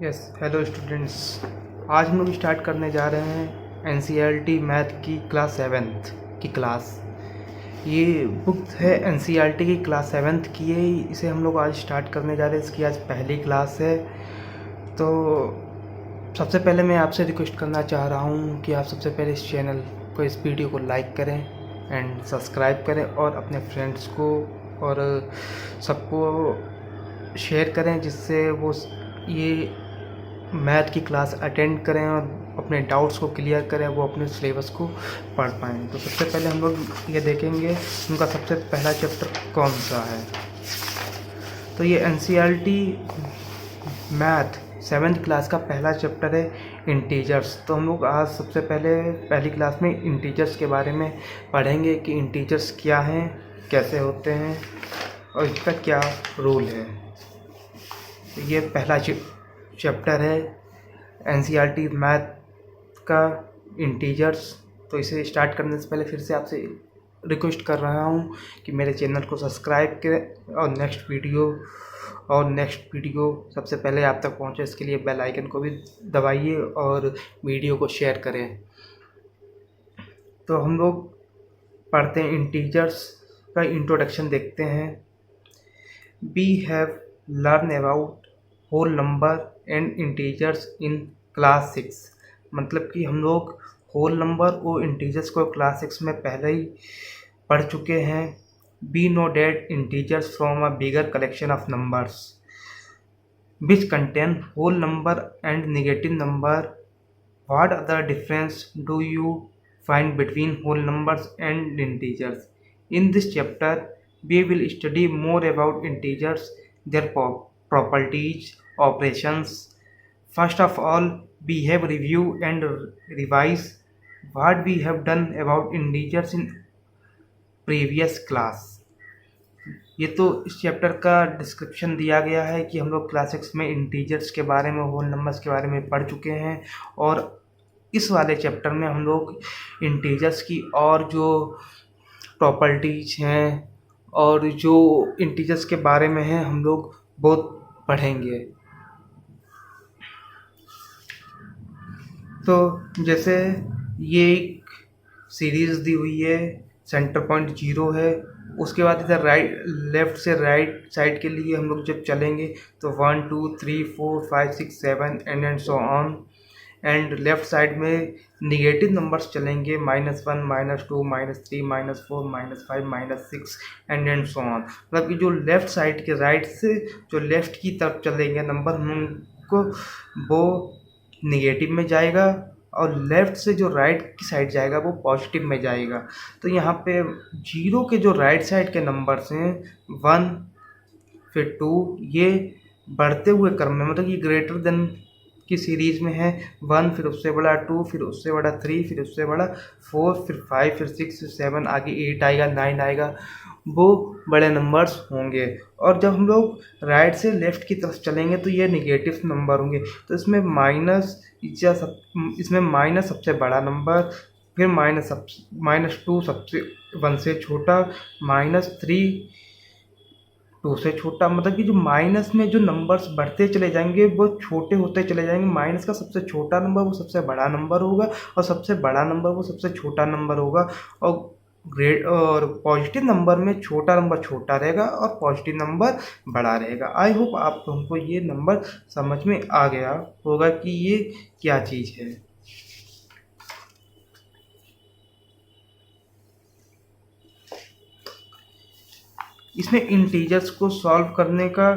Yes hello students. आज हम लोग स्टार्ट करने जा रहे हैं एनसीईआरटी मैथ की क्लास सेवेंथ की क्लास। ये बुक है एनसीईआरटी की क्लास सेवेंथ की है। इसे हम लोग आज स्टार्ट करने जा रहे हैं। इसकी आज पहली क्लास है। तो सबसे पहले मैं आपसे रिक्वेस्ट करना चाह रहा हूँ कि आप सबसे पहले इस चैनल को, इस वीडियो को लाइक करें एंड सब्सक्राइब करें और अपने फ्रेंड्स को और सबको शेयर करें, जिससे वो ये मैथ की क्लास अटेंड करें और अपने डाउट्स को क्लियर करें, वो अपने सिलेबस को पढ़ पाएँ। तो सबसे पहले हम लोग ये देखेंगे उनका सबसे पहला चैप्टर कौन सा है। तो ये एनसीईआरटी मैथ सेवन्थ क्लास का पहला चैप्टर है इंटीजर्स। तो हम लोग आज सबसे पहले पहली क्लास में इंटीजर्स के बारे में पढ़ेंगे कि इंटीजर्स क्या हैं, कैसे होते हैं और इसका क्या रोल है। ये पहला चैप्टर है एनसीईआरटी मैथ का इंटीजर्स। तो इसे स्टार्ट करने से पहले फिर से आपसे रिक्वेस्ट कर रहा हूँ कि मेरे चैनल को सब्सक्राइब करें और नेक्स्ट वीडियो सबसे पहले आप तक पहुँचे, इसके लिए बेल आइकन को भी दबाइए और वीडियो को शेयर करें। तो हम लोग पढ़ते हैं इंटीजर्स का इंट्रोडक्शन देखते हैं। We have learn about whole number and integers in class 6। मतलब कि हम लोग होल नंबर और इंटीजर्स को क्लास 6 में पहले ही पढ़ चुके हैं। We know that integers from a bigger collection of numbers which contain whole number and negative number. What other difference do you find between whole numbers and integers? In this chapter, we will study more about integers, their properties, operations. First of all, we have review and revise what we have done about integers in previous class. ये तो इस chapter का description दिया गया है कि हम लोग क्लास 6 में इंटीजर्स के बारे में, होल नंबर्स के बारे में पढ़ चुके हैं और इस वाले चैप्टर में हम लोग इंटीजर्स की और जो प्रॉपर्टीज हैं और जो इंटीजर्स के बारे में हैं हम लोग बहुत पढ़ेंगे। तो जैसे ये एक सीरीज़ दी हुई है, सेंटर पॉइंट 0 है। उसके बाद इधर लेफ़्ट से राइट साइड के लिए हम लोग जब चलेंगे तो 1 2 3 4 5 6 7 and so on. And left side में निगेटिव नंबर्स चलेंगे, -1 -2 -3 -4 -5 -6 एंड सो ऑन। मतलब कि जो लेफ़्ट साइड के राइट से जो लेफ़्ट की तरफ चलेंगे नंबर, हमको वो निगेटिव में जाएगा और लेफ़्ट से जो राइट की साइड जाएगा वो पॉजिटिव में जाएगा। तो यहाँ पे 0 के जो राइट साइड के नंबर्स हैं 1 फिर 2, ये बढ़ते हुए क्रम में, मतलब कि ग्रेटर देन की सीरीज़ में है। 1 फिर उससे बड़ा 2, फिर उससे बड़ा 3, फिर उससे बड़ा 4, फिर 5, फिर 6, फिर 7, आगे 8 आएगा, 9 आएगा, वो बड़े नंबर्स होंगे। और जब हम लोग राइट से लेफ़्ट की तरफ चलेंगे तो ये निगेटिव नंबर होंगे। तो इसमें इसमें माइनस सबसे बड़ा नंबर, फिर -2 सबसे 1 से छोटा, -3 2 से छोटा। मतलब कि जो माइनस में जो नंबर्स बढ़ते चले जाएंगे वो छोटे होते चले जाएंगे। माइनस का सबसे छोटा नंबर वो सबसे बड़ा नंबर होगा और सबसे बड़ा नंबर वो सबसे छोटा नंबर होगा। और पॉजिटिव नंबर में छोटा नंबर छोटा रहेगा और पॉजिटिव नंबर बड़ा रहेगा। आई होप आप हमको ये नंबर समझ में आ गया होगा कि ये क्या चीज़ है। इसमें इंटीजर्स को सॉल्व करने का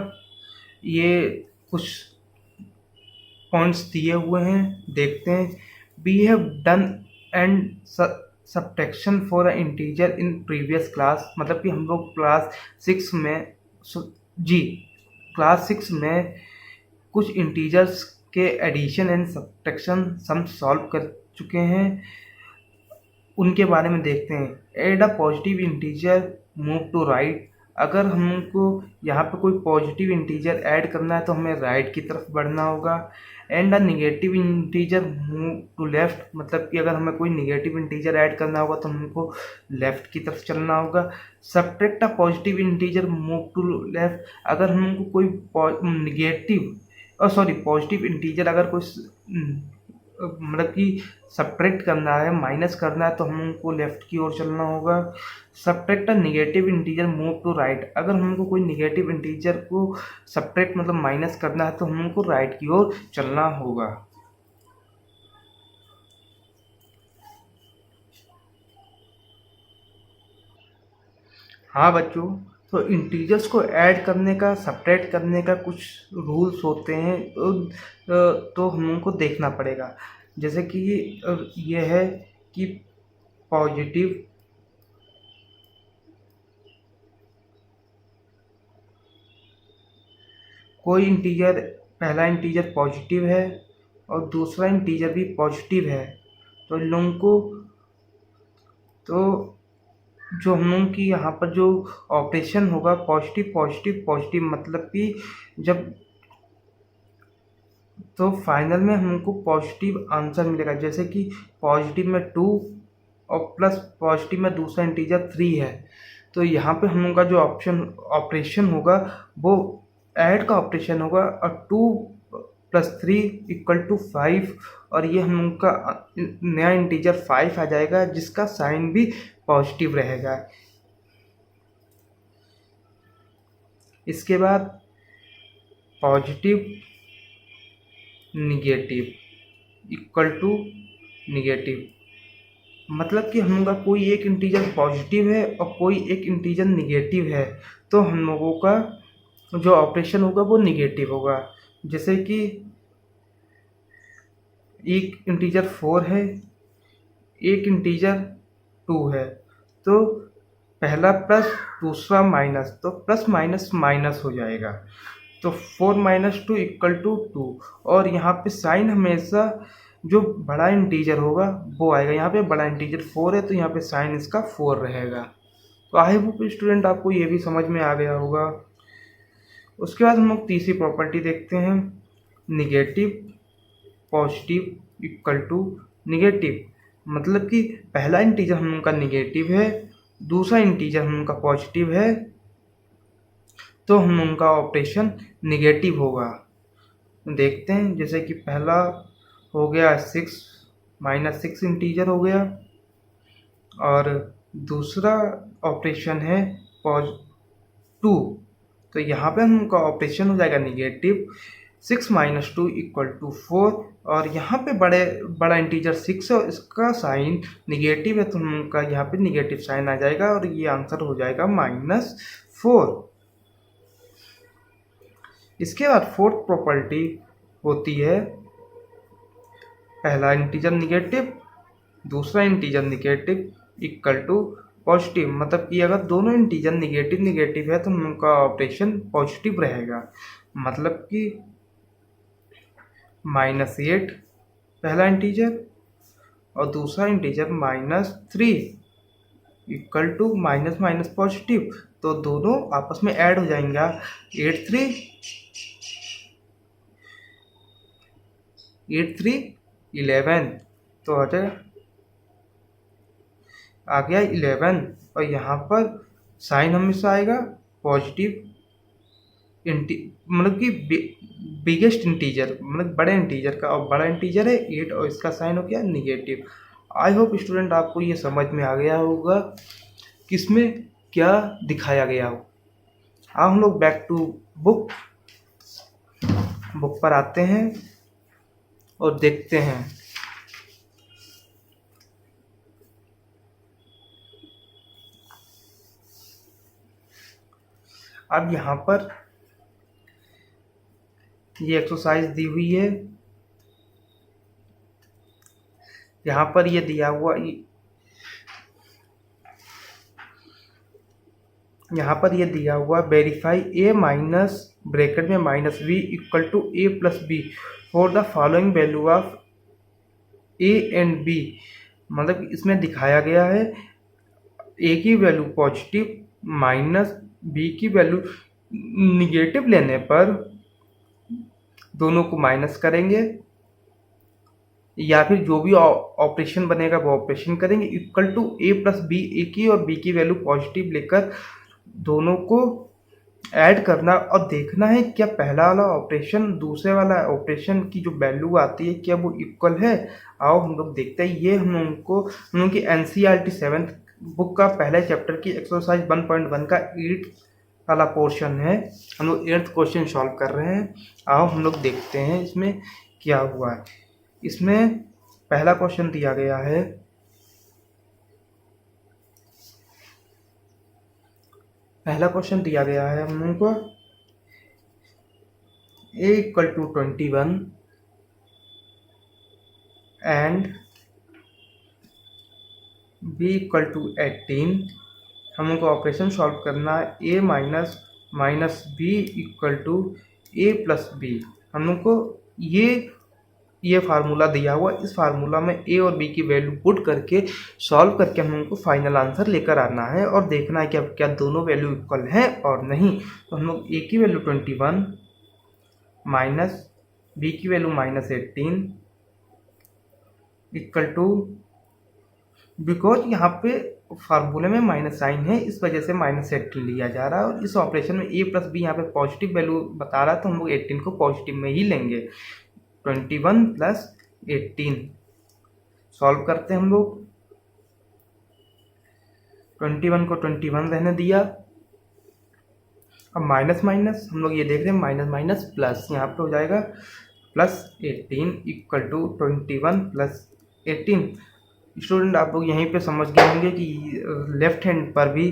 ये कुछ पॉइंट्स दिए हुए हैं, देखते हैं। We have done and subtraction for a integer in previous class. मतलब कि हम लोग क्लास 6 में कुछ इंटीजर्स के addition and subtraction sum solve कर चुके हैं, उनके बारे में देखते हैं। Add a positive integer, move to right. अगर हमको यहाँ पे कोई पॉजिटिव इंटीजर ऐड करना है तो हमें राइट की तरफ बढ़ना होगा। And a negative integer, move to left. मतलब कि अगर हमें कोई निगेटिव इंटीजर ऐड करना होगा तो हमको लेफ्ट की तरफ चलना होगा। Subtract a positive integer, move to left. अगर हमको कोई निगेटिव सॉरी पॉजिटिव इंटीजर अगर कोई मतलब कि सब्ट्रैक्ट करना है, माइनस करना है, तो हमको लेफ्ट की ओर चलना होगा। Subtract a negative integer move to right. अगर हमको कोई निगेटिव इंटीजर को सब्ट्रैक्ट मतलब माइनस करना है तो हमको राइट की ओर चलना होगा। हाँ बच्चों, तो इंटीजर्स को ऐड करने का, सब्ट्रैक्ट करने का कुछ रूल्स होते हैं, तो हमको देखना पड़ेगा। जैसे कि ये है कि पॉजिटिव कोई इंटीजर, पहला इंटीजर पॉजिटिव है और दूसरा इंटीजर भी पॉजिटिव है, तो इन लोगों को, तो जो हम लोगों की यहाँ पर जो ऑपरेशन होगा पॉजिटिव पॉजिटिव पॉजिटिव, मतलब कि जब, तो फाइनल में हमको पॉजिटिव आंसर मिलेगा। जैसे कि पॉजिटिव में 2 और प्लस पॉजिटिव में दूसरा इंटीजर 3 है, तो यहाँ पे हम लोग का जो ऑपरेशन होगा वो ऐड का ऑपरेशन होगा, और 2 + 3 = 5, और ये हम लोग का नया इंटीजर 5 आ जाएगा जिसका साइन भी पॉजिटिव रहेगा। इसके बाद पॉजिटिव निगेटिव = निगेटिव, मतलब कि हम लोग का कोई एक इंटीजर पॉजिटिव है और कोई एक इंटीजर निगेटिव है, तो हम लोगों का जो ऑपरेशन होगा वो निगेटिव होगा। जैसे कि एक इंटीजर 4 है, एक इंटीजर 2 है, तो पहला प्लस दूसरा माइनस, तो प्लस माइनस माइनस हो जाएगा, तो 4 - 2 = 2, और यहाँ पे साइन हमेशा जो बड़ा इंटीजर होगा वो आएगा। यहाँ पे बड़ा इंटीजर 4 है तो यहाँ पे साइन इसका 4 रहेगा। तो आई होप स्टूडेंट आपको ये भी समझ में आ गया होगा। उसके बाद हम लोग तीसरी प्रॉपर्टी देखते हैं, निगेटिव पॉजिटिव = निगेटिव, मतलब कि पहला इंटीजर हम लोग का निगेटिव है, दूसरा इंटीजर हम लोग का पॉजिटिव है, तो हम लोग का ऑपरेशन निगेटिव होगा। देखते हैं, जैसे कि पहला हो गया 6 - 6 इंटीजर हो गया, और दूसरा ऑपरेशन है 2, तो यहाँ पे हम लोग का ऑपरेशन हो जाएगा निगेटिव। 6 - 2 = 4, और यहाँ पे बड़ा इंटीजर 6 है और इसका साइन निगेटिव है, तो हम लोग का यहाँ पे निगेटिव साइन आ जाएगा और ये आंसर हो जाएगा -4। इसके बाद फोर्थ प्रॉपर्टी होती है, पहला इंटीजर निगेटिव, दूसरा इंटीजर निगेटिव = पॉजिटिव, मतलब कि अगर दोनों इंटीजर निगेटिव निगेटिव है तो हम लोग का ऑपरेशन पॉजिटिव रहेगा। मतलब कि -8 पहला इंटीजर और दूसरा इंटीजर -3 = माइनस माइनस पॉजिटिव, तो दोनों आपस में ऐड हो जाएंगे। 8 3 11, तो आ गया 11, और यहाँ पर साइन हमेशा आएगा पॉजिटिव, मतलब कि बिगेस्ट इंटीजर मतलब बड़े इंटीजर का, और बड़ा इंटीजर है 8 और इसका साइन हो गया निगेटिव। आई होप स्टूडेंट आपको ये समझ में आ गया होगा किसमें क्या दिखाया गया हो। अब हम लोग बैक टू बुक पर आते हैं और देखते हैं। अब यहाँ पर ये एक्सरसाइज दी हुई है, यहाँ पर ये दिया हुआ, यहाँ पर ये दिया हुआ वेरीफाई a माइनस ब्रैकेट में -b = a + b for the following value of a and b, मतलब इसमें दिखाया गया है a की वैल्यू पॉजिटिव माइनस b की वैल्यू निगेटिव लेने पर दोनों को माइनस करेंगे, या फिर जो भी ऑपरेशन बनेगा वो ऑपरेशन करेंगे, = a + b, a की और b की वैल्यू पॉजिटिव लेकर दोनों को ऐड करना और देखना है क्या पहला वाला ऑपरेशन दूसरे वाला ऑपरेशन की जो वैल्यू आती है क्या वो इक्वल है। आओ हम लोग देखते हैं। ये हम लोगों की NCERT 7th बुक का पहले चैप्टर की एक्सरसाइज 1.1 का 8 वाला पोर्शन है। हम लोग 8th क्वेश्चन सॉल्व कर रहे हैं। आओ हम लोग देखते हैं इसमें क्या हुआ है। इसमें पहला क्वेश्चन दिया गया है, हम लोगों को a equal to 21 and b equal to 18। हम लोग को ऑपरेशन सॉल्व करना है a minus B equal to a plus B. हम लोग को ये फार्मूला दिया हुआ, इस फार्मूला में a और b की वैल्यू पुट करके सॉल्व करके हम लोग को फाइनल आंसर लेकर आना है और देखना है कि क्या दोनों वैल्यू इक्वल है और नहीं। तो हम लोग a की वैल्यू 21 माइनस b की वैल्यू -18 इक्वल टू, बिकॉज यहाँ पे फार्मूले में माइनस साइन है इस वजह से -18 लिया जा रहा है और इस ऑपरेशन में a प्लस बी यहाँ पे पॉजिटिव वैल्यू बता रहा है तो हम लोग 18 को पॉजिटिव में ही लेंगे। 21 प्लस 18 सॉल्व करते हैं हम लोग। 21 को 21 रहने दिया। अब माइनस हम लोग ये देख रहे हैं माइनस प्लस यहाँ पे हो जाएगा +18 इक्वल टू 21 प्लस 18। स्टूडेंट आप लोग यहीं पे समझ गए होंगे कि लेफ्ट हैंड पर भी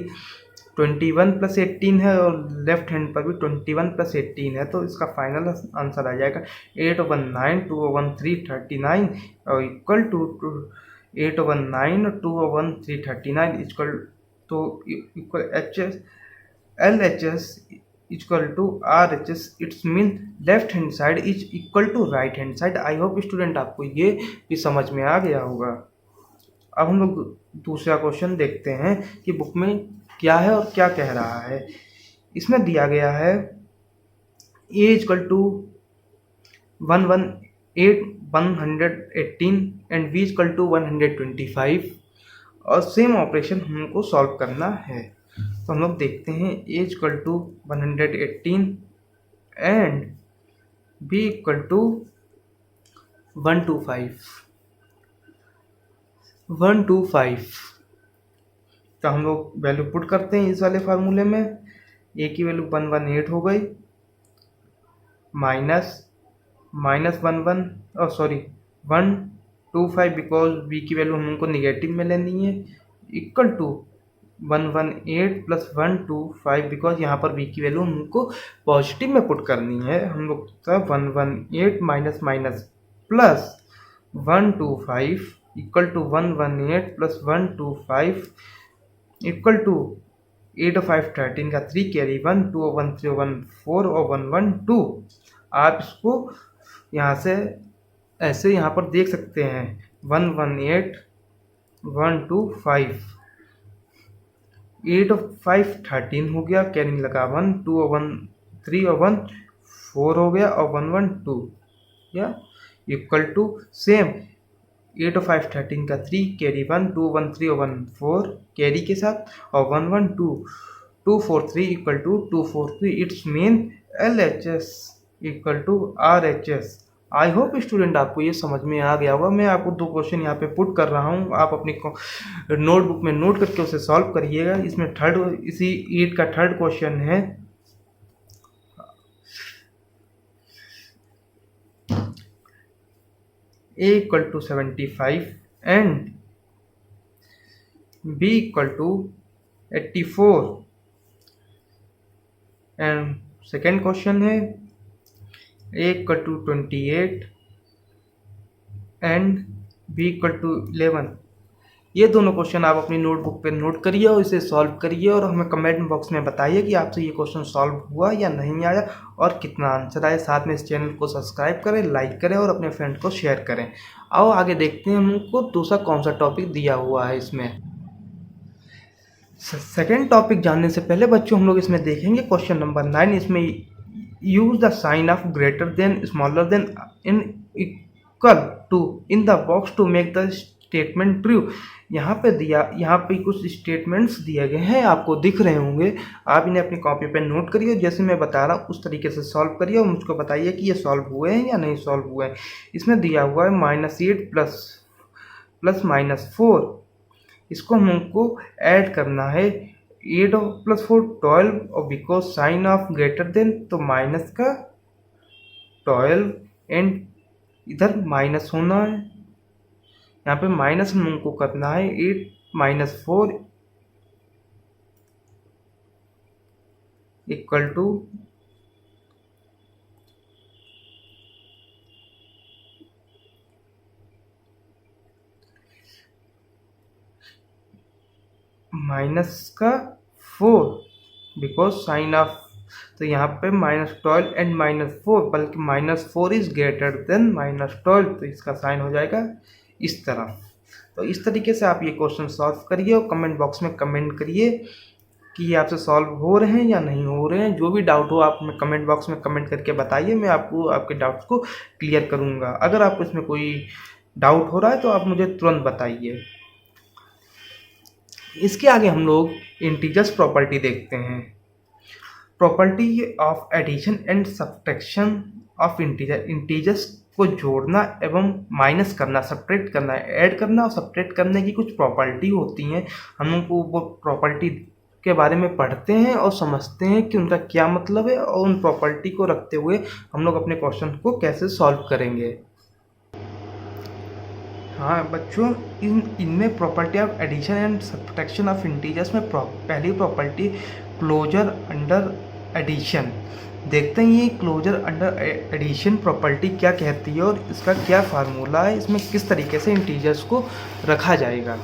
21 प्लस 18 है और लेफ्ट हैंड पर भी 21 प्लस 18 है, तो इसका फाइनल आंसर आ जाएगा 8/9 2/3 39 और इक्वल टू 8/9 और 2/3 39 equal to equal LHS equal to RHS। It's mean left hand side is equal to right hand side. I hope student आपको ये भी समझ में आ गया होगा। अब हम लोग दूसरा क्वेश्चन देखते हैं कि बुक में क्या है और क्या कह रहा है। इसमें दिया गया है a equal to 118 and b equal to 125 और सेम ऑपरेशन हमको सॉल्व करना है। तो हम लोग देखते हैं a equal to 118 and b equal to 125। तो हम लोग वैल्यू पुट करते हैं इस वाले फार्मूले में। a की वैल्यू 118 हो गई -125 बिकॉज b की वैल्यू हमको निगेटिव में लेनी है इक्वल टू 118 प्लस 125 बिकॉज यहाँ पर b की वैल्यू हमको पॉजिटिव में पुट करनी है। हम लोग 118 minus plus 125 equal to 118 plus 125 equal to 8 और 5 13 का 3 कैरी 1 2 और 1 3 1 4 और 1 1 2। आप इसको यहाँ से ऐसे यहाँ पर देख सकते हैं 118 125 8 और 5 13 हो गया, कैरी लगा 1 2 और 1 3 और 1 4 हो गया और 1 1 2 या इक्वल टू सेम 8 और 5 13 का 3 कैरी 1 2 1 3 और 1 4 कैरी के साथ और 1 1 2 2 4 3 equal to 2 4 3। It's mean LHS equal to RHS। I hope student आपको ये समझ में आ गया होगा। मैं आपको दो क्वेश्चन यहाँ पे पुट कर रहा हूँ, आप अपनी नोटबुक में नोट करके उसे सॉल्व करिएगा। इसमें इसी 8 का थर्ड क्वेश्चन है। a equal to 75 and b equal to 84 and second question है a equal to 28 and b equal to 11। ये दोनों क्वेश्चन आप अपनी नोटबुक पे नोट करिए और इसे सॉल्व करिए और हमें कमेंट बॉक्स में बताइए कि आपसे ये क्वेश्चन सॉल्व हुआ या नहीं आया और कितना आंसर आया। साथ में इस चैनल को सब्सक्राइब करें, लाइक करें और अपने फ्रेंड को शेयर करें। आओ आगे देखते हैं हमको दूसरा कौन सा टॉपिक दिया हुआ है। इसमें सेकेंड टॉपिक जानने से पहले बच्चों हम लोग इसमें देखेंगे क्वेश्चन नंबर 9। इसमें use the sign of greater than smaller than in equal to in the box to make the statement true. यहाँ पे कुछ स्टेटमेंट्स दिए गए हैं, आपको दिख रहे होंगे। आप इन्हें अपनी कॉपी पे नोट करिए, जैसे मैं बता रहा हूँ उस तरीके से सॉल्व करिए और मुझको बताइए कि ये सॉल्व हुए हैं या नहीं सॉल्व हुए हैं। इसमें दिया हुआ है -8 प्लस -4, इसको हमको ऐड करना है। 8 + 4 12, और because sign of greater then, तो माइनस का 12 एंड इधर माइनस होना है। यहाँ पे माइनस हमको करना है 8 - 4 equal to -4, because sign of, तो यहाँ पे -12 एंड -4, बल्कि -4 इज ग्रेटर देन -12, तो इसका साइन हो जाएगा इस तरफ। तो इस तरीके से आप ये क्वेश्चन सॉल्व करिए और कमेंट बॉक्स में कमेंट करिए कि ये आपसे सॉल्व हो रहे हैं या नहीं हो रहे हैं। जो भी डाउट हो आप कमेंट बॉक्स में कमेंट करके बताइए, मैं आपको आपके डाउट्स को क्लियर करूँगा। अगर आपको इसमें कोई डाउट हो रहा है तो आप मुझे तुरंत बताइए। इसके आगे हम लोग इंटीजर्स प्रॉपर्टी देखते हैं। Property of addition and subtraction of integers को जोड़ना एवं माइनस करना, सब्ट्रैक्ट करना, ऐड करना और सब्ट्रैक्ट करने की कुछ प्रॉपर्टी होती हैं। हम लोग को वो प्रॉपर्टी के बारे में पढ़ते हैं और समझते हैं कि उनका क्या मतलब है, और उन प्रॉपर्टी को रखते हुए हम लोग अपने क्वेश्चन को कैसे सॉल्व करेंगे। हाँ बच्चों, इनमें property of addition and subtraction of integers में पहली प्रॉपर्टी क्लोजर अंडर एडिशन। देखते हैं ये क्लोजर अंडर एडिशन प्रॉपर्टी क्या कहती है और इसका क्या फार्मूला है, इसमें किस तरीके से इंटीजर्स को रखा जाएगा।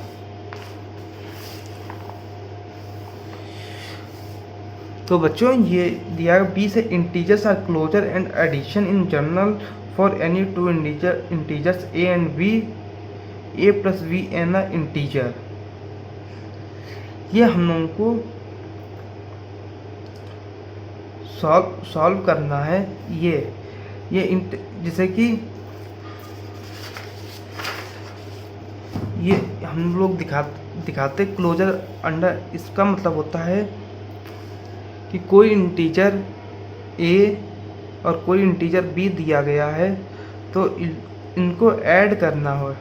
तो बच्चों ये दिया बी से integers are closure and addition in general for any two integers A and B, a + b an integer. ये हम लोगों को सॉल्व करना है। ये जैसे कि ये हम लोग दिखाते क्लोजर अंडर, इसका मतलब होता है कि कोई इंटीजर a और कोई इंटीजर b दिया गया है, तो इनको ऐड करना हो,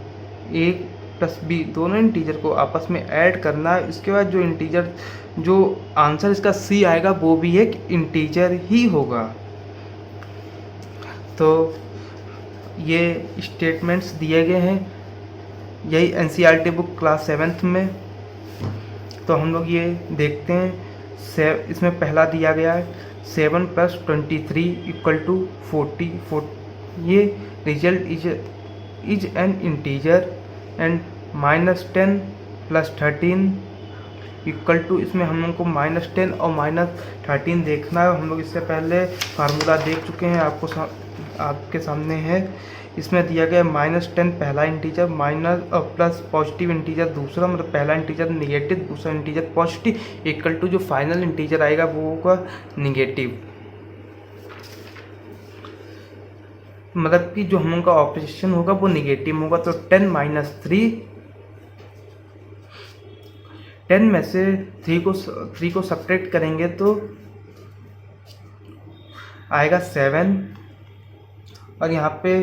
a + b दोनों इंटीजर को आपस में ऐड करना है। इसके बाद जो आंसर इसका C आएगा वो भी एक इंटीजर ही होगा। तो ये स्टेटमेंट्स दिए गए हैं, यही NCERT बुक क्लास 7th में। तो हम लोग ये देखते हैं, इसमें पहला दिया गया है 7 + 23 = 40। ये result is an integer and -10 + 13 = इसमें हम लोग को -10 और -13 देखना है। हम लोग इससे पहले फार्मूला देख चुके हैं, आपके सामने है। इसमें दिया गया -10 पहला इंटीजर, प्लस पॉजिटिव इंटीजर दूसरा, मतलब पहला इंटीजर निगेटिव, दूसरा इंटीजर पॉजिटिव, = जो फाइनल इंटीजर आएगा वो होगा निगेटिव। मतलब कि जो हम लोग का ऑपोजिशन होगा वो निगेटिव होगा। तो 10 - 3, 10 में से 3 को सब्ट्रैक्ट करेंगे तो आएगा 7, और यहाँ पे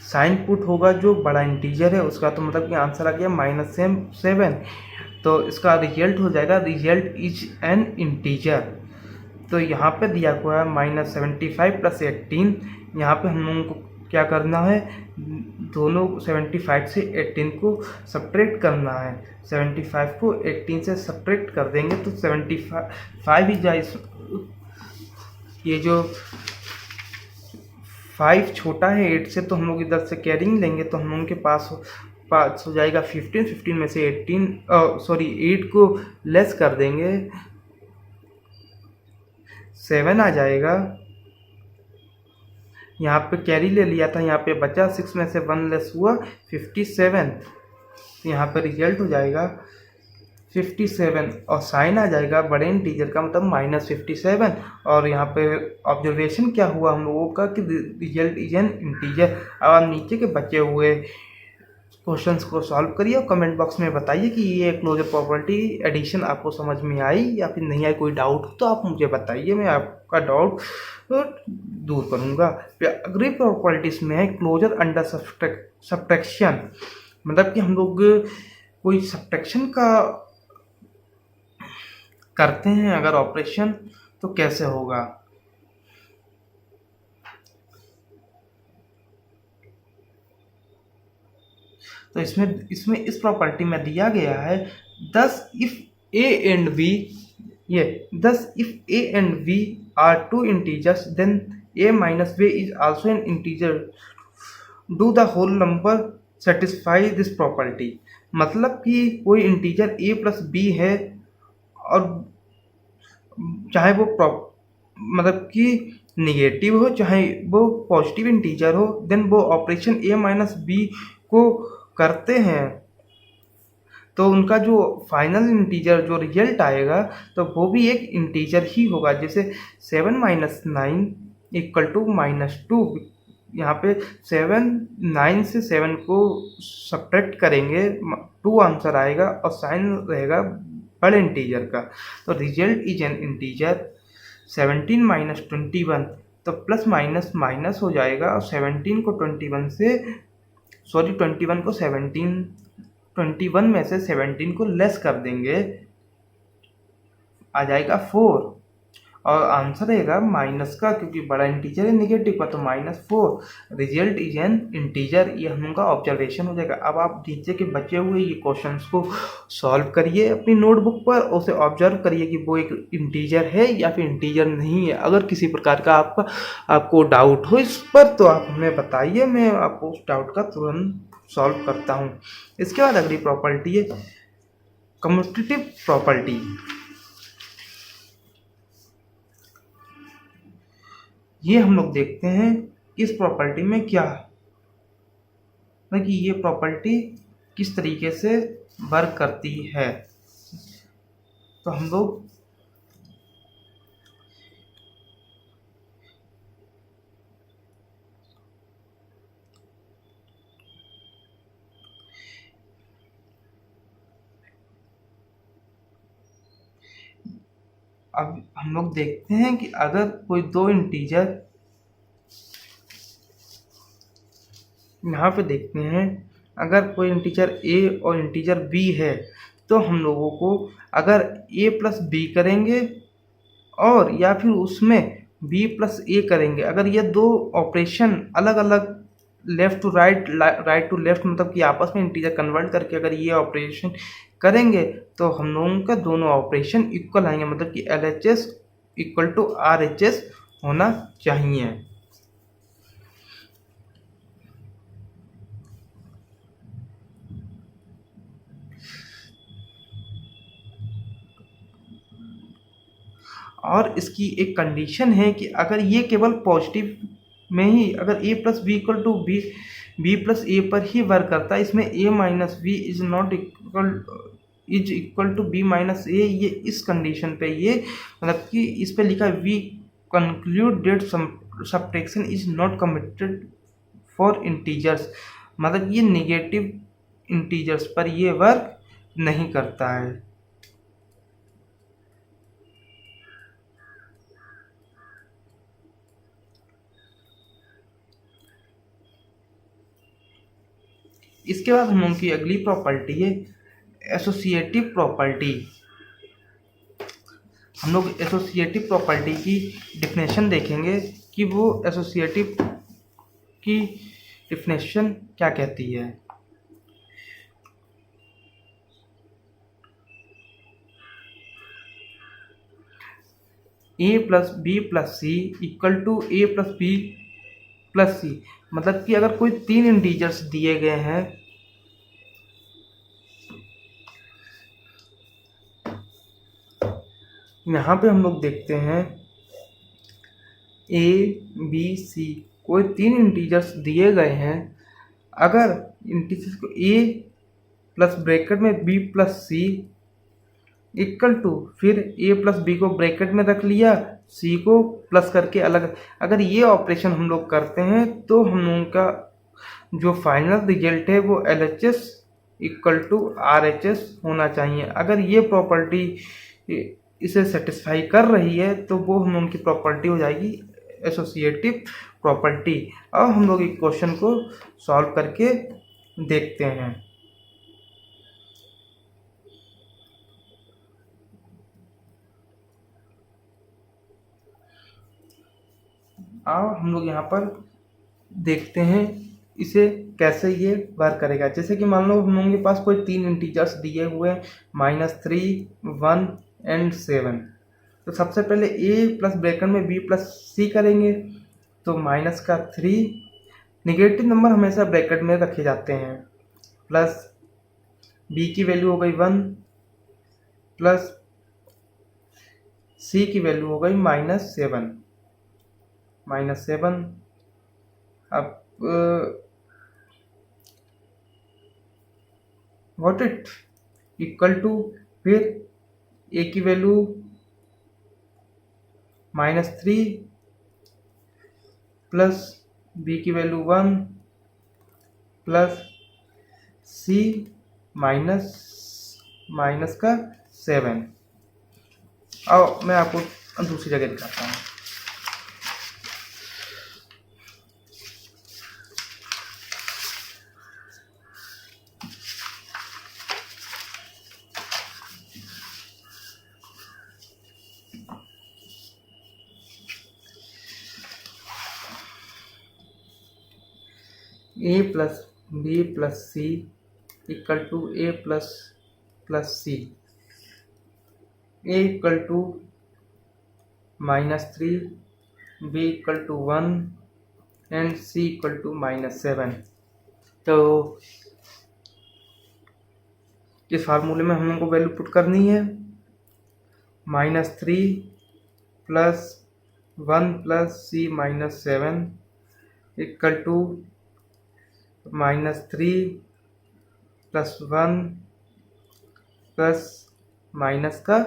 साइन पुट होगा जो बड़ा इंटीजर है उसका, तो मतलब कि आंसर आ गया -7। तो इसका रिजल्ट हो जाएगा रिजल्ट इज एन इंटीजर। तो यहाँ पे दिया हुआ है -75 + 18। यहाँ पे हम लोगों को क्या करना है, दोनों 75 से 18 को सब्ट्रैक्ट करना है। 75 को 18 से सब्ट्रैक्ट कर देंगे तो 75 ही जाए, ये जो 5 छोटा है 8 से, तो हम लोग इधर से कैरिंग लेंगे तो हम लोगों के पास हो जाएगा 15 में से 8 को लेस कर देंगे, 7 आ जाएगा। यहाँ पे कैरी ले लिया था, यहाँ पे बचा 6 में से 1 लेस हुआ 57। यहाँ पे रिजल्ट हो जाएगा 57 और साइन आ जाएगा बड़े इंटीजर का, मतलब -57। और यहाँ पे ऑब्जर्वेशन क्या हुआ हम लोगों का कि रिजल्ट इज एन इंटीजर। अब नीचे के बचे हुए क्वेश्चंस को सॉल्व करिए और कमेंट बॉक्स में बताइए कि ये क्लोजर प्रॉपर्टी एडिशन आपको समझ में आई या फिर नहीं आई। कोई डाउट हो तो आप मुझे बताइए, मैं आपका डाउट दूर करूँगा। अगली प्रॉपर्टीज में है क्लोजर अंडर सब्ट्रैक्शन, मतलब कि हम लोग कोई सब्ट्रैक्शन का करते हैं अगर ऑपरेशन तो कैसे होगा। तो इसमें इस प्रॉपर्टी में दिया गया है thus if a and b, thus if a and b are two integers then a minus b is also an integer, do the whole number satisfy this property। मतलब कि कोई इंटीजर a प्लस b है और चाहे वो मतलब कि negative हो चाहे वो पॉजिटिव इंटीजर हो, देन वो ऑपरेशन a माइनस बी को करते हैं तो उनका जो फाइनल इंटीजर जो रिजल्ट आएगा तो वो भी एक इंटीजर ही होगा। जैसे 7 माइनस 9 इक्वल टू -2, यहाँ पे 9 से 7 को सब्ट्रैक्ट करेंगे 2 आंसर आएगा और साइन रहेगा बड़े इंटीजर का, तो result is an integer. 17 minus 21 तो प्लस माइनस माइनस हो जाएगा और 17 को 21 से 21 को 21 में से 17 को लेस कर देंगे, आ जाएगा 4 और आंसर रहेगा माइनस का, क्योंकि बड़ा इंटीजर है नेगेटिव का तो -4। रिजल्ट इज एन इंटीजर, ये हम लोग का ऑब्जर्वेशन हो जाएगा। अब आप नीचे के बचे हुए ये क्वेश्चंस को सॉल्व करिए अपनी नोटबुक पर, उसे ऑब्जर्व करिए कि वो एक इंटीजर है या फिर इंटीजर नहीं है। अगर किसी प्रकार का आपको डाउट हो इस पर तो आप हमें बताइए, मैं आपको उस डाउट का तुरंत सॉल्व करता हूँ। इसके बाद अगली प्रॉपर्टी है कम्यूटेटिव प्रॉपर्टी। ये हम लोग देखते हैं इस प्रॉपर्टी में क्या है कि ये प्रॉपर्टी किस तरीके से वर्क करती है। तो हम लोग अब हम लोग देखते हैं कि अगर कोई दो इंटीजर, यहाँ पे देखते हैं अगर कोई इंटीजर a और इंटीजर b है तो हम लोगों को अगर a प्लस बी करेंगे और या फिर उसमें b प्लस a करेंगे, अगर ये दो ऑपरेशन अलग अलग left to right right to left मतलब कि आपस में इंटीजर कन्वर्ट करके अगर ये ऑपरेशन करेंगे तो हम लोगों का दोनों ऑपरेशन इक्वल आएंगे, मतलब कि LHS इक्वल टू RHS होना चाहिए। और इसकी एक कंडीशन है कि अगर ये केवल पॉजिटिव में ही अगर a plus B equal to B plus A पर ही वर्क करता है, इसमें a minus B is equal to B minus A, ये इस कंडीशन पे ये मतलब कि इस पे लिखा है we conclude that subtraction is not committed for integers, मतलब ये नेगेटिव इंटीजर्स पर ये वर्क नहीं करता है। इसके बाद हम लोग की अगली प्रॉपर्टी है एसोसिएटिव प्रॉपर्टी। हम लोग एसोसिएटिव प्रॉपर्टी की डिफिनेशन देखेंगे कि वो एसोसिएटिव की डिफिनेशन क्या कहती है। a plus B plus C equal to a plus B plus C, मतलब कि अगर कोई तीन इंटीजर्स दिए गए हैं यहाँ पे हम लोग देखते हैं a b c, कोई तीन इंटीजर्स दिए गए हैं, अगर इंटीजर्स को a प्लस ब्रैकेट में b plus C equal to फिर a प्लस बी को ब्रैकेट में रख लिया, c को प्लस करके अलग, अगर ये ऑपरेशन हम लोग करते हैं तो हम लोगों का जो फाइनल रिजल्ट है वो LHS इक्वल टू RHS होना चाहिए। अगर ये प्रॉपर्टी इसे सेटिस्फाई कर रही है तो वो हम उनकी प्रॉपर्टी हो जाएगी एसोसिएटिव प्रॉपर्टी। अब हम लोग एक क्वेश्चन को सॉल्व करके देखते हैं। अब हम लोग यहाँ पर देखते हैं इसे कैसे ये वर्क करेगा। जैसे कि मान लो हम लोगों के पास कोई 3 इंटीजर्स दिए हुए हैं -3, 1 एंड 7। तो सबसे पहले a प्लस ब्रैकेट में b प्लस c करेंगे। तो -3, निगेटिव नंबर हमेशा ब्रैकेट में रखे जाते हैं, प्लस b की वैल्यू हो गई 1 प्लस c की वैल्यू हो गई -7। अब व्हाट इट इक्वल टू, फिर a की वैल्यू -3 प्लस b की वैल्यू 1 प्लस c माइनस का 7। अब मैं आपको दूसरी जगह दिखाता हूँ। a plus b plus c equal to a plus c, a equal to -3, b equal to 1 and c equal to -7। तो इस फार्मूले में हम लोग को वैल्यू पुट करनी है। -3 plus 1 plus c -7 equal to -3 plus 1 plus minus का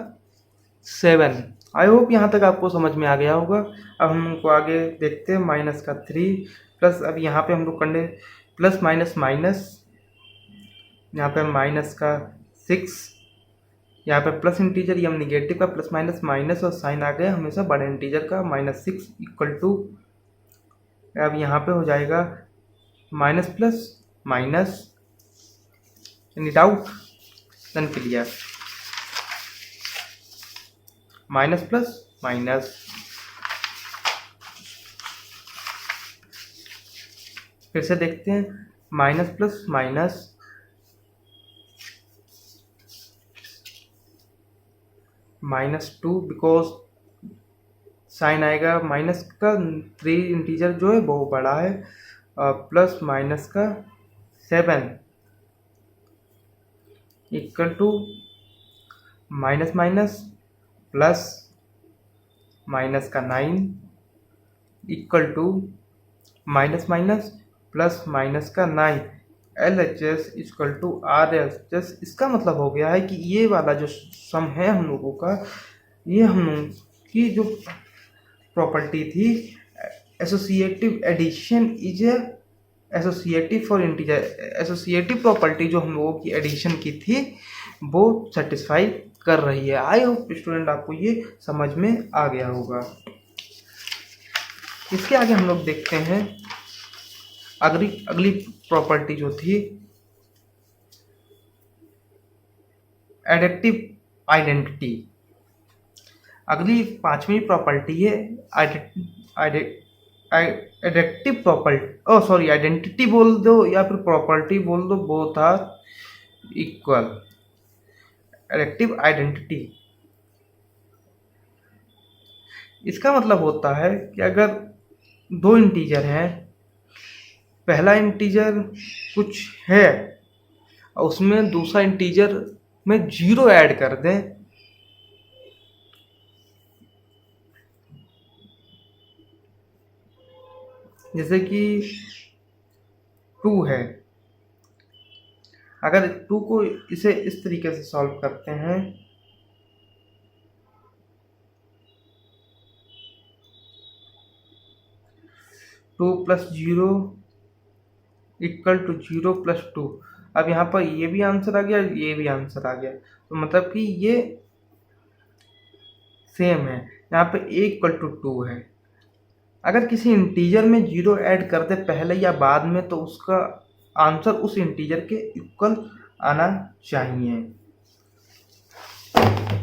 7। आई होप यहाँ तक आपको समझ में आ गया होगा। अब हम उनको आगे देखते हैं। -3 प्लस, अब यहाँ पे हम लोग करने प्लस माइनस माइनस, यहाँ पे -6, यहाँ पे प्लस इंटीजर, ये हम निगेटिव का प्लस माइनस माइनस और साइन आ गया हमेशा बड़े इंटीजर का -6 इक्वल टू, अब यहाँ पे हो जाएगा minus plus minus. Any doubt? Then clear. Minus plus minus, फिर से देखते हैं। Minus plus minus, -2 because sign आएगा माइनस का, 3 इंटीजर जो है बहुत बड़ा है, प्लस माइनस का 7 equal to minus minus plus minus का 9 equal to minus minus plus minus का 9। LHS equal to RHS। इसका मतलब हो गया है कि ये वाला जो सम है हम लोगों का, ये हम लोगों की जो प्रॉपर्टी थी associative addition is associative for integer, associative property जो हम लोगों की एडिशन की थी वो सेटिस्फाई कर रही है। आई होप स्टूडेंट आपको ये समझ में आ गया होगा। इसके आगे हम लोग देखते हैं अगली प्रॉपर्टी जो थी एडिटिव आइडेंटिटी। अगली 5वीं प्रॉपर्टी है एडिटिव प्रॉपर्टी, सॉरी आइडेंटिटी बोल दो या फिर प्रॉपर्टी बोल दो, both are equal. Additive identity, इसका मतलब होता है कि अगर 2 इंटीजर हैं, पहला इंटीजर कुछ है और उसमें दूसरा इंटीजर में 0 ऐड कर दें, जैसे कि 2 है। अगर 2 को इसे इस तरीके से सॉल्व करते हैं, टू प्लस 0 इक्वल टू 0+2। अब यहाँ पर ये भी आंसर आ गया, ये भी आंसर आ गया, तो मतलब कि ये सेम है। यहाँ पे a=2 है। अगर किसी इंटीजर में 0 ऐड कर दे पहले या बाद में तो उसका आंसर उस इंटीजर के इक्वल आना चाहिए।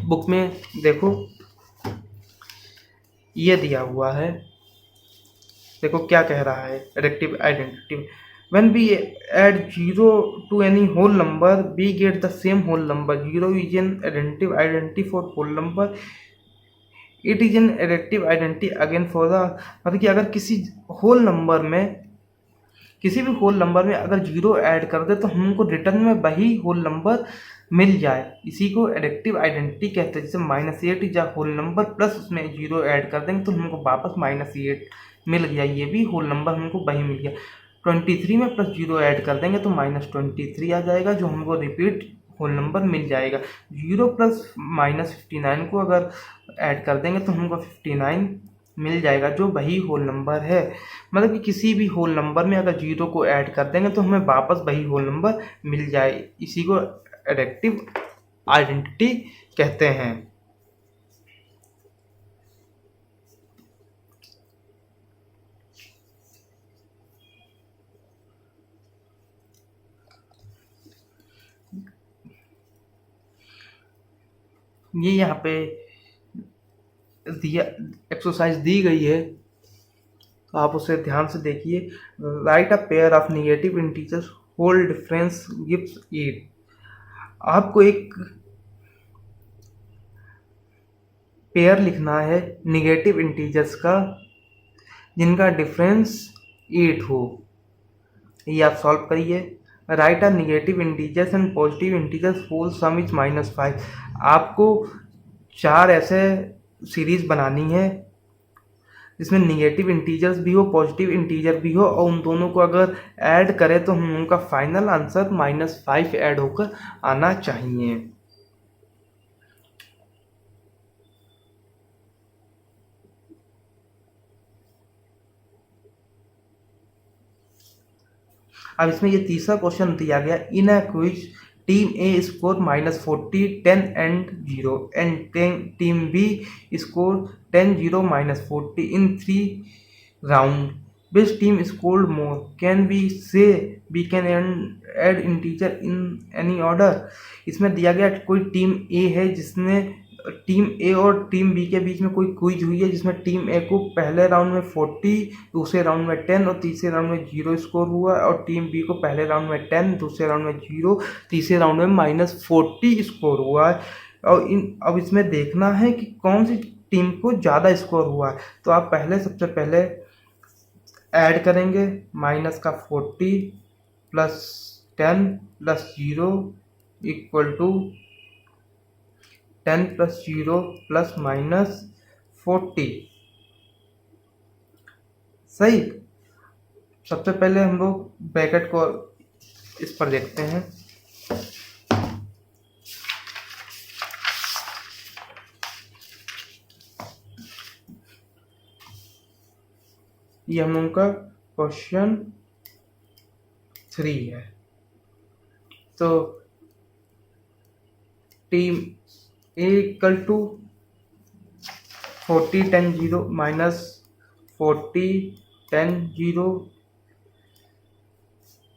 बुक में देखो ये दिया हुआ है, देखो क्या कह रहा है additive identity. When we add 0 to any whole number, we get the same whole number. 0 is an additive identity for whole number. It is an additive identity again for the, मतलब कि अगर किसी होल नंबर में, किसी भी whole number में अगर 0 add कर दे तो हमको रिटर्न में वही होल नंबर मिल जाए, इसी को एडिटिव आइडेंटिटी कहते हैं। जैसे -8 या होल नंबर प्लस उसमें 0 ऐड कर देंगे तो हमको वापस -8 मिल गया, ये भी होल नंबर हमको वही मिल गया। 23 में प्लस 0 ऐड कर देंगे तो -23 आ जाएगा, जो हमको रिपीट होल नंबर मिल जाएगा। 0 प्लस -59 को अगर ऐड कर देंगे तो हमको 59 मिल जाएगा, जो वही होल नंबर है। मतलब कि किसी भी होल नंबर में अगर 0 को ऐड कर देंगे तो हमें वापस वही होल नंबर मिल जाए, इसी को एडिटिव आइडेंटिटी कहते हैं। ये यहाँ पे दिया एक्सरसाइज दी गई है, तो आप उसे ध्यान से देखिए। Right a pair of negative integers whole difference gives 8। आपको एक पेयर लिखना है नेगेटिव इंटीजर्स का जिनका डिफरेंस 8 हो। ये आप सॉल्व करिए। Right a negative integers and positive integers whole sum is -5। आपको 4 ऐसे सीरीज बनानी है जिसमें नेगेटिव इंटीजर्स भी हो, पॉजिटिव इंटीजर भी हो, और उन दोनों को अगर ऐड करें तो हम उनका फाइनल आंसर -5 ऐड होकर आना चाहिए। अब इसमें ये तीसरा क्वेश्चन दिया गया, in a quiz team A score -40, 10 and 0 and team B score 10, 0, -40 in 3 round. Which team scored more? Can we say we can add integer in any order? इसमें दिया गया कोई टीम ए है जिसने, टीम ए और टीम बी के बीच में कोई क्विज हुई है जिसमें टीम ए को पहले राउंड में 40, दूसरे राउंड में 10 और तीसरे राउंड में 0 स्कोर हुआ, और टीम बी को पहले राउंड में 10, दूसरे राउंड में 0, तीसरे राउंड में -40 स्कोर हुआ है। और अब इसमें देखना है कि कौन सी टीम को ज़्यादा स्कोर हुआ है। तो आप पहले सबसे पहले ऐड करेंगे -40 + 10 + 0 = 10 + 0 ± 40। सही। सबसे पहले हम लोग ब्रैकेट को इस पर देखते हैं। ये हम लोगों का क्वेश्चन 3 है। तो टीम ए = 40, 10, 0 -40, 10, 0।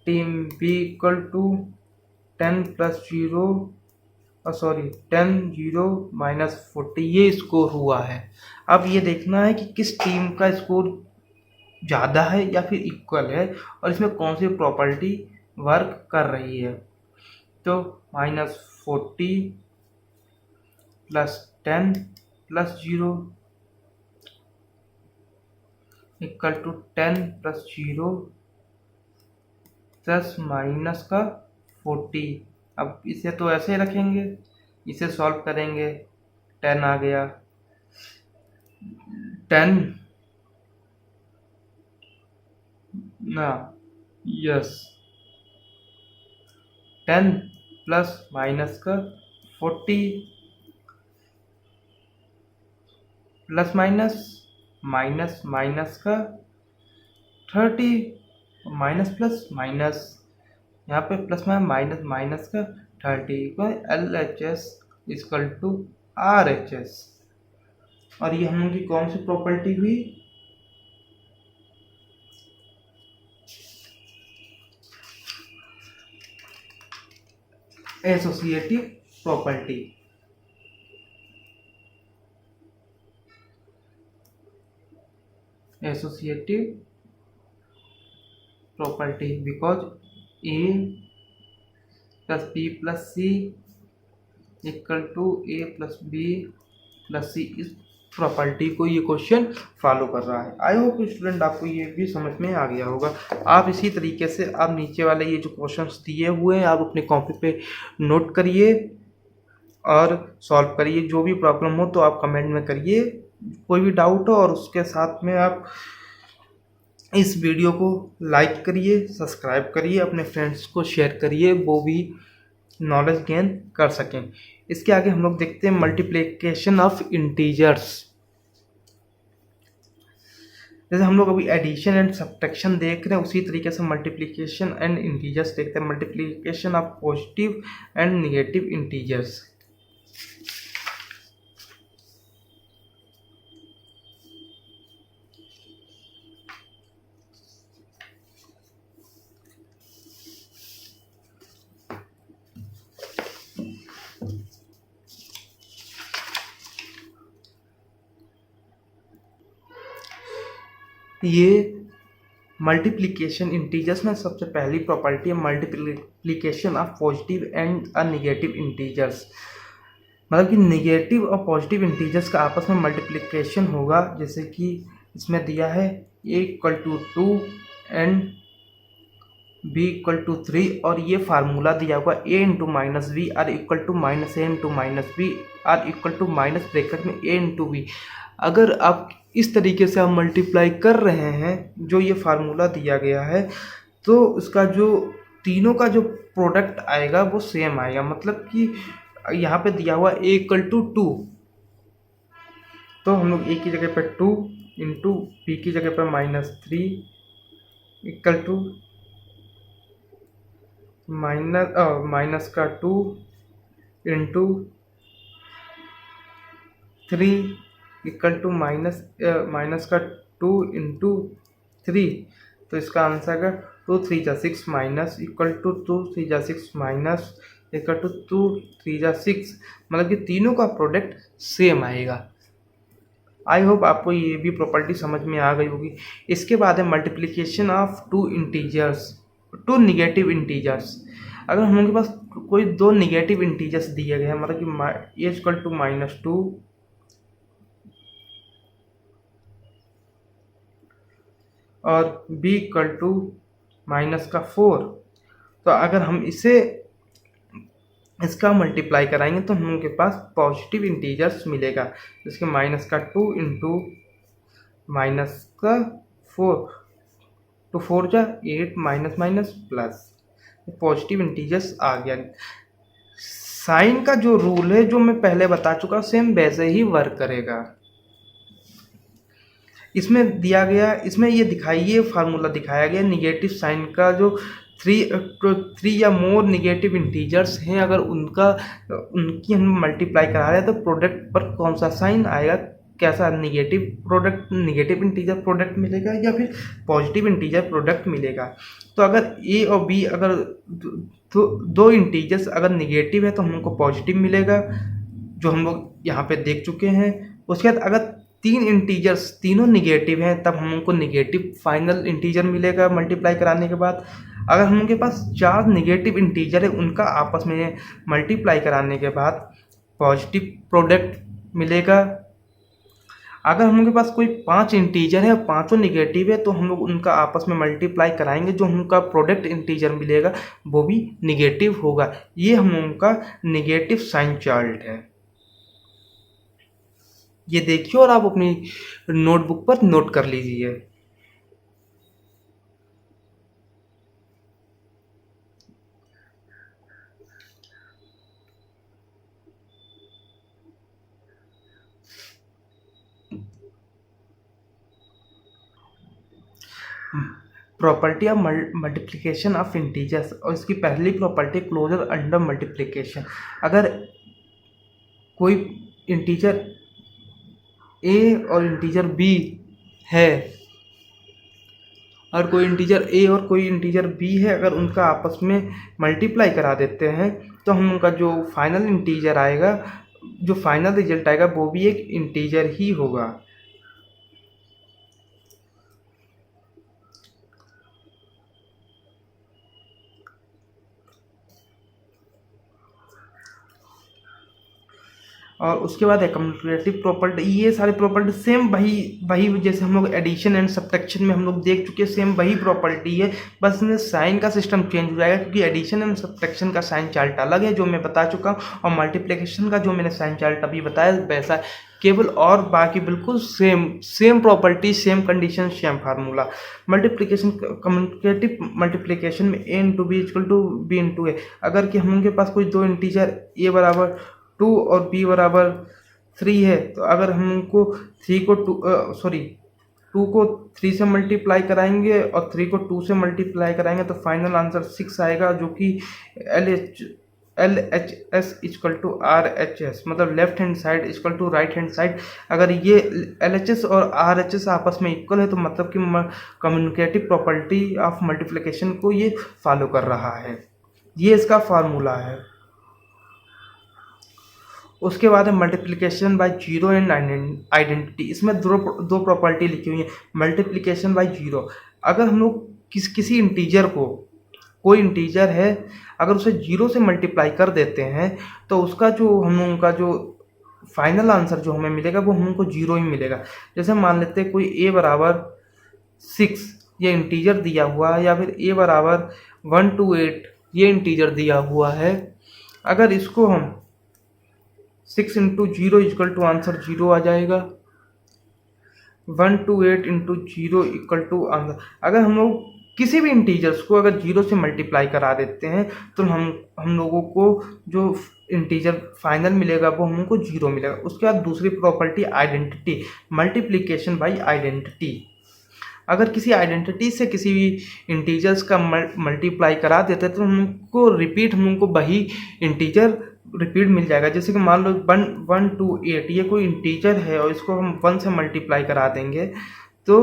टीम बी = 10 + 0 10, 0 -40 ये स्कोर हुआ है। अब ये देखना है कि किस टीम का स्कोर ज़्यादा है या फिर इक्वल है, और इसमें कौन सी प्रॉपर्टी वर्क कर रही है। तो -40 + 10 + 0 = 10 + 0 ±40। अब इसे तो ऐसे ही रखेंगे, इसे सॉल्व करेंगे, 10 आ गया। 10 ना, यस, 10 + -40 ± -30 माइनस प्लस माइनस, यहाँ पे प्लस में माइनस माइनस का 30 equal L H S equal to R H S. और ये हम लोग की कौन सी प्रॉपर्टी हुई? Associative property. Associative property because A plus B plus C equal to A plus B plus C, इस प्रॉपर्टी को ये क्वेश्चन फॉलो कर रहा है। आई होप स्टूडेंट आपको ये भी समझ में आ गया होगा। आप इसी तरीके से आप नीचे वाले ये जो क्वेश्चंस दिए हुए हैं आप अपने कॉपी पे नोट करिए और सॉल्व करिए। जो भी प्रॉब्लम हो तो आप कमेंट में करिए, कोई भी डाउट हो, और उसके साथ में आप इस वीडियो को लाइक करिए, सब्सक्राइब करिए, अपने फ्रेंड्स को शेयर करिए, वो भी नॉलेज गेन कर सकें। इसके आगे हम लोग देखते हैं मल्टीप्लिकेशन ऑफ इंटीजर्स। जैसे हम लोग अभी एडिशन एंड सब्ट्रैक्शन देख रहे हैं, उसी तरीके से मल्टीप्लिकेशन एंड इंटीजर्स देखते हैं। Multiplication of positive and negative integers. ये मल्टीप्लिकेशन इंटीजर्स में सबसे पहली प्रॉपर्टी है multiplication of positive and negative integers. मतलब कि नेगेटिव और पॉजिटिव इंटीजर्स का आपस में मल्टीप्लिकेशन होगा। जैसे कि इसमें दिया है a equal to 2 and b equal to 3, और ये फार्मूला दिया हुआ a into minus B are equal to minus A into minus B are equal to minus bracket में a इंटू बी। अगर आप इस तरीके से आप मल्टीप्लाई कर रहे हैं जो ये फार्मूला दिया गया है, तो उसका जो तीनों का जो प्रोडक्ट आएगा वो सेम आएगा। मतलब कि यहाँ पे दिया हुआ a इक्वल टू 2, तो हम लोग a की जगह पर 2 इंटू बी की जगह पर -3 इक्वल टू माइनस का 2 इंटू 3 इक्वल टू माइनस का 2 इंटू 3। तो इसका आंसर का 2 3 जा 6 माइनस इक्वल टू 2 3 जा 6 माइनस इक्वल टू 2 3 जा 6। मतलब कि तीनों का प्रोडक्ट सेम आएगा। आई होप आपको ये भी प्रॉपर्टी समझ में आ गई होगी। इसके बाद है multiplication of two integers, two negative integers. अगर हम लोगों के पास कोई दो निगेटिव इंटीजर्स दिए गए हैं, मतलब कि ए इक्वल टू -2 और b इक्वल टू -4, तो अगर हम इसका मल्टीप्लाई कराएंगे तो हम लोग के पास पॉजिटिव इंटीजर्स मिलेगा। जिसके -2 इंटू -4 तो 4 जा 8 minus minus plus, positive integers आ गया। साइन का जो रूल है जो मैं पहले बता चुका, सेम वैसे ही वर्क करेगा। इसमें दिया गया, इसमें ये दिखाइए फार्मूला दिखाया गया निगेटिव साइन का। जो थ्री या मोर निगेटिव इंटीजर्स हैं, अगर उनकी हम मल्टीप्लाई करा रहे हैं तो प्रोडक्ट पर कौन सा साइन आएगा, कैसा negative product, negative integer product मिलेगा या फिर पॉजिटिव इंटीजर प्रोडक्ट मिलेगा। तो अगर ए और बी अगर दो इंटीजर्स अगर निगेटिव है तो हम लोग को पॉजिटिव मिलेगा, जो हम लोग यहाँ पे देख चुके हैं। उसके बाद अगर तीन इंटीजर्स तीनों निगेटिव हैं तब हम लोग को निगेटिव फाइनल इंटीजर मिलेगा मल्टीप्लाई कराने के बाद। अगर हम लोग के पास 4 निगेटिव इंटीजर है, उनका आपस में मल्टीप्लाई कराने के बाद पॉजिटिव प्रोडक्ट मिलेगा। अगर हम लोग के पास कोई 5 इंटीजर है और पाँचों निगेटिव है तो हम लोग उनका आपस में मल्टीप्लाई कराएंगे, जो उनका प्रोडक्ट इंटीजर मिलेगा वो भी निगेटिव होगा। ये हम लोगों का निगेटिव साइन चार्ट है। ये देखिए और आप अपनी नोटबुक पर नोट कर लीजिए। Property of multiplication of integers, और इसकी पहली प्रॉपर्टी क्लोजर अंडर मल्टीप्लिकेशन। अगर कोई इंटीजर ए और इंटीजर बी है, और कोई इंटीजर ए और कोई इंटीजर बी है, अगर उनका आपस में मल्टीप्लाई करा देते हैं तो हम उनका जो फाइनल इंटीजर आएगा, जो फाइनल रिजल्ट आएगा वो भी एक इंटीजर ही होगा। और उसके बाद है कम्यूटेटिव प्रॉपर्टी। ये सारे प्रॉपर्टी सेम वही वही जैसे हम लोग एडिशन एंड सब्ट्रैक्शन में हम लोग देख चुके हैं, सेम वही प्रॉपर्टी है, बस इसमें साइन का सिस्टम चेंज हो जाएगा, क्योंकि एडिशन एंड सब्ट्रैक्शन का साइन चार्ट अलग है जो मैं बता चुका हूँ, और मल्टीप्लिकेशन का जो मैंने साइन चार्ट अभी बताया वैसा केवल, और बाकी बिल्कुल same property, same condition, same formula. Multiplication, commutative multiplication में A into B equal to B into A. अगर कि हम उनके पास कोई दो इंटीजर ए बराबर 2 और b बराबर 3 है, तो अगर हम उनको 3 को 2 को 3 से मल्टीप्लाई कराएंगे और 3 को 2 से मल्टीप्लाई कराएंगे तो फाइनल आंसर 6 आएगा, जो कि L H S equal to R H S, मतलब left hand side equal to right hand side. अगर ये एल एच एस और आर एच एस आपस में इक्वल है तो मतलब कि कम्युनिकेटिव प्रॉपर्टी ऑफ मल्टीप्लिकेशन को ये फॉलो कर रहा है। ये इसका फार्मूला है। उसके बाद है multiplication by zero and identity. इसमें दो प्रॉपर्टी लिखी हुई है। मल्टीप्लिकेशन बाय जीरो, अगर हम लोग किसी इंटीजर को, कोई इंटीजर है, अगर उसे जीरो से मल्टीप्लाई कर देते हैं तो उसका जो हम लोगों का जो फाइनल आंसर जो हमें मिलेगा वो हमको जीरो ही मिलेगा। जैसे मान लेते हैं कोई ए बराबर 6 ये इंटीजर दिया हुआ है, या फिर ए बराबर 1 to 8 ये इंटीजर दिया हुआ है। अगर इसको हम 6 into zero equal to answer zero आ जाएगा। 1 to 8 into zero equal to answer. अगर हम लोग किसी भी इंटीजर्स को अगर जीरो से मल्टीप्लाई करा देते हैं तो हम लोगों को जो इंटीजर फाइनल मिलेगा वो हमको जीरो मिलेगा। उसके बाद दूसरी property identity, multiplication bye identity. अगर किसी आइडेंटिटी से किसी भी इंटीजर्स का मल्टीप्लाई करा देते हैं तो हमको रिपीट, हमको वही इंटीजर रिपीट मिल जाएगा। जैसे कि मान लो 1 to 8 ये कोई इंटीजर है और इसको हम 1 से मल्टीप्लाई करा देंगे तो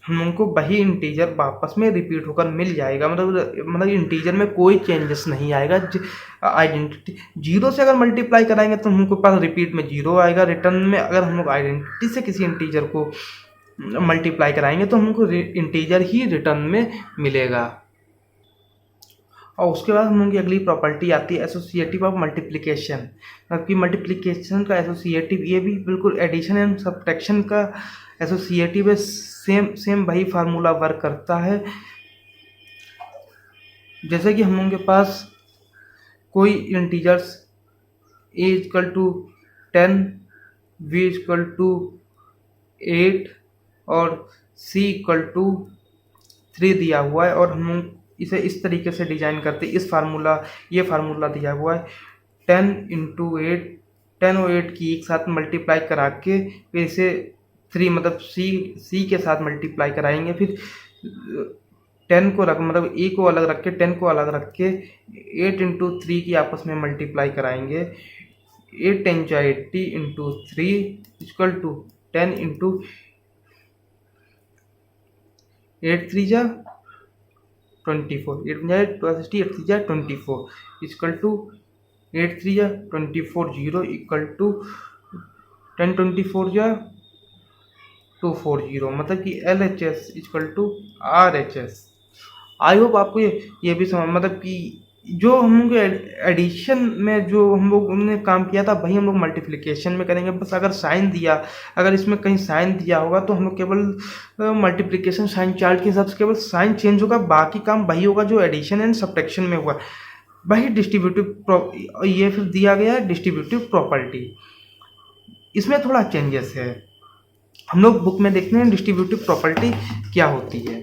हमको वही इंटीजर वापस में रिपीट होकर मिल जाएगा। मतलब इंटीजर में कोई चेंजेस नहीं आएगा। आइडेंटिटी जीरो से अगर मल्टीप्लाई कराएंगे तो हमको पास रिपीट में जीरो आएगा। रिटर्न में अगर हम लोग आइडेंटिटी से किसी इंटीजर को मल्टीप्लाई कराएंगे तो हमको इंटीजर ही रिटर्न में मिलेगा। और उसके बाद हम लोग की अगली प्रॉपर्टी आती है एसोसिएटिव ऑफ मल्टीप्लिकेशन। मतलब कि मल्टीप्लिकेशन का एसोसिएटिव, ये भी बिल्कुल एडिशन एंड सब्ट्रैक्शन का एसोसिएटिव है। सेम वही फार्मूला वर्क करता है। जैसे कि हम लोगों के पास कोई integers a equal to 10, b equal to 8 और c इक्वल टू 3 दिया हुआ है, और हम इसे इस तरीके से डिजाइन करते हैं। ये फार्मूला दिया हुआ है 10 इंटू 8, 10 और 8 की एक साथ मल्टीप्लाई करा के फिर इसे 3 मतलब सी के साथ मल्टीप्लाई कराएंगे। फिर 10 को मतलब ए को अलग रख के 10 को अलग रख के 8 इंटू 3 की आपस में मल्टीप्लाई कराएंगे। 8 10 जा 80 इंटू 3 इक्वल टू 10 इंटू 8 3 जा 24, 8 जाए 60, 8 3 जा 24 इक्वल टू 8 3 जा 24 0 इक्वल टू 10 24 जा 240, मतलब कि LHS equal to RHS। I hope आपको ये भी समझ, मतलब कि जो हम लोग एडिशन में जो हम लोग ने काम किया था वही हम लोग मल्टीप्लिकेशन में करेंगे। बस अगर साइन दिया, अगर इसमें कहीं साइन दिया होगा तो हम लोग केवल मल्टीप्लिकेशन साइन चार्ट के हिसाब से केवल साइन चेंज होगा, बाकी काम वही होगा जो एडिशन एंड सब्ट्रैक्शन में हुआ। वही डिस्ट्रीब्यूटिव, ये फिर दिया गया है डिस्ट्रीब्यूटिव प्रॉपर्टी, इसमें थोड़ा चेंजेस है। हम लोग बुक में देखते हैं डिस्ट्रीब्यूटिव प्रॉपर्टी क्या होती है।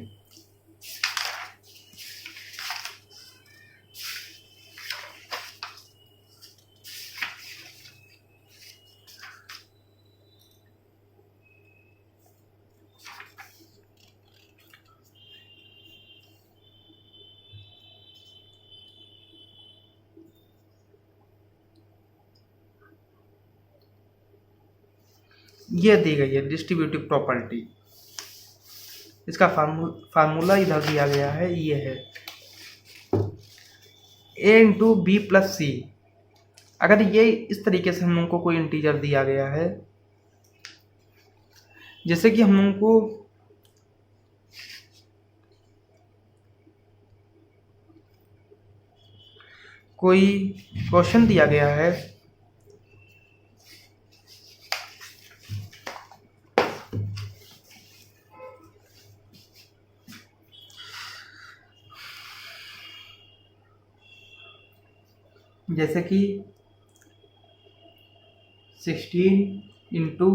ये दी गई है डिस्ट्रीब्यूटिव प्रॉपर्टी। इसका फार्मूला इधर दिया गया है, ये है a इंटू बी प्लस सी। अगर ये इस तरीके से हम लोगों को कोई इंटीजर दिया गया है, जैसे कि हम लोगों को कोई क्वेश्चन दिया गया है, जैसे कि 16 इंटू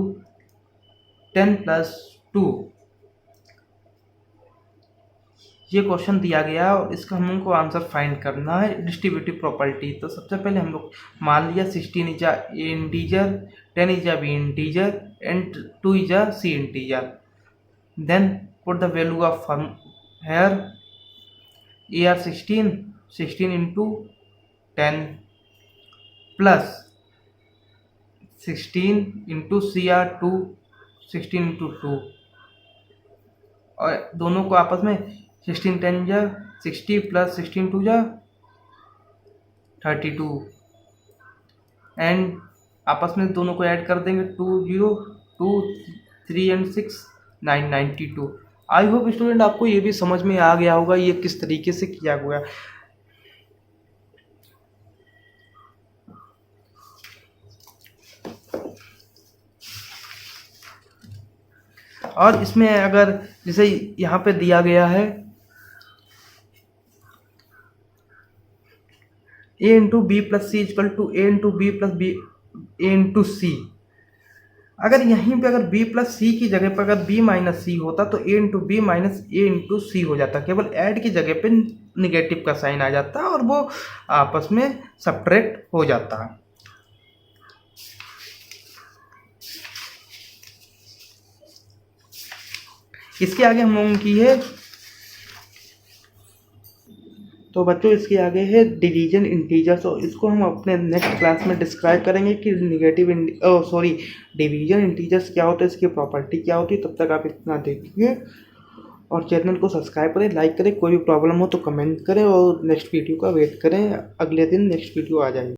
10 प्लस 2, ये क्वेश्चन दिया गया और इसका हम लोग को आंसर फाइंड करना है डिस्ट्रीब्यूटिव प्रॉपर्टी। तो सबसे पहले हम लोग मान लिया 16 is a integer, 10 is a b integer and 2 is a c integer. Then put the value of here AR 16 into 10 plus 16 into CR 2, 16 into 2, और दोनों को आपस में 16 10 जा 60 प्लस 16 2 जा 32, एंड आपस में दोनों को ऐड कर देंगे 2 0 2 3 एंड 6 9 92। आई होप स्टूडेंट आपको ये भी समझ में आ गया होगा ये किस तरीके से किया हुआ है। और इसमें अगर जैसे यहाँ पे दिया गया है a into B plus C equal to a into B plus B a into C, अगर यहीं पे अगर b प्लस सी की जगह पर अगर b माइनस सी होता तो a into B minus a into C हो जाता, केवल ऐड की जगह पे निगेटिव का साइन आ जाता और वो आपस में सब्ट्रैक्ट हो जाता। इसके आगे हम लोगों की है, तो बच्चों इसके आगे है डिवीजन इंटीजर। तो इसको हम अपने नेक्स्ट क्लास में डिस्क्राइब करेंगे कि डिवीजन इंटीजर्स क्या होता है, इसकी प्रॉपर्टी क्या होती है। तब तक आप इतना देखिए और चैनल को सब्सक्राइब करें, लाइक करें। कोई भी प्रॉब्लम हो तो कमेंट करें और नेक्स्ट वीडियो का वेट करें, अगले दिन नेक्स्ट वीडियो आ जाएगी।